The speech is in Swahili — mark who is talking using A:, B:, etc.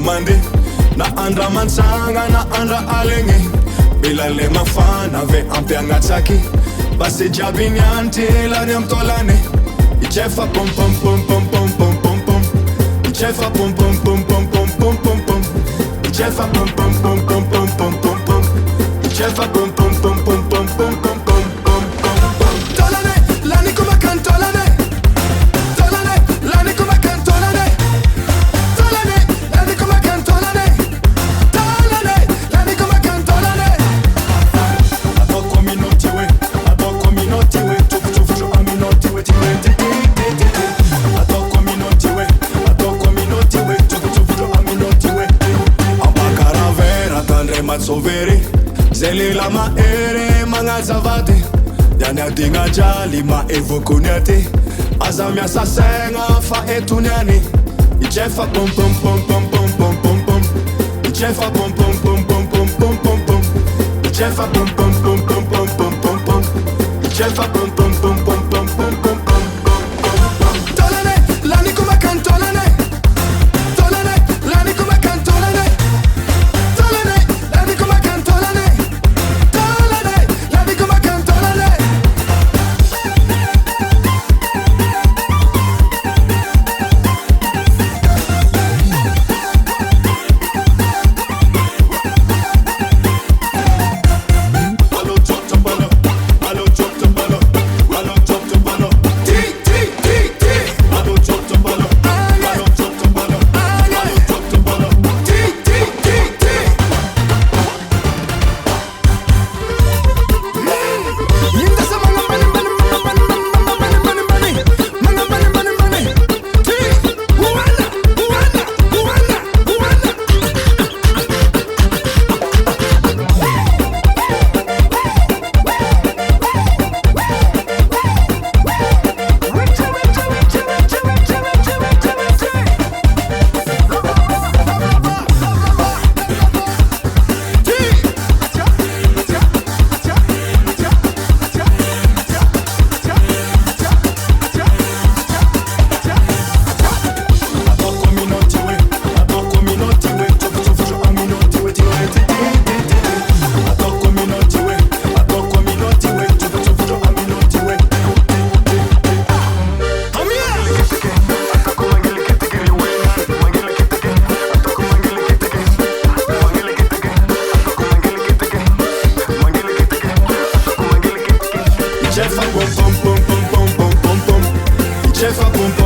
A: mande na andra mansanga na andra alenge bila le mafana ve ampiangatsaki basi jabinyanti la nyamtolane ichefa pom pom pom pom pom pom pom pom ichefa pom pom pom pom pom pom pom pom ichefa pom pom pom pom pom pom pom pom ichefa pom pom pom pom pom pom pom Soveri Zelila ma ere mga zavate Yana dinga jali ma evo kunyate Azamia sa senga fa etunyani Ichefa pom pom pom pom pom pom pom pom Ichefa pom pom pom pom pom pom pom pom Ichefa pom pom pom pom pom pom pom pom Ichefa pom pom pom pom pom pom pom pom Tolane, lani kuma kan tolane Tolane, lani kuma kan tolane Ichefa pom pom pom pom pom pom pom pom Ichefa pom pom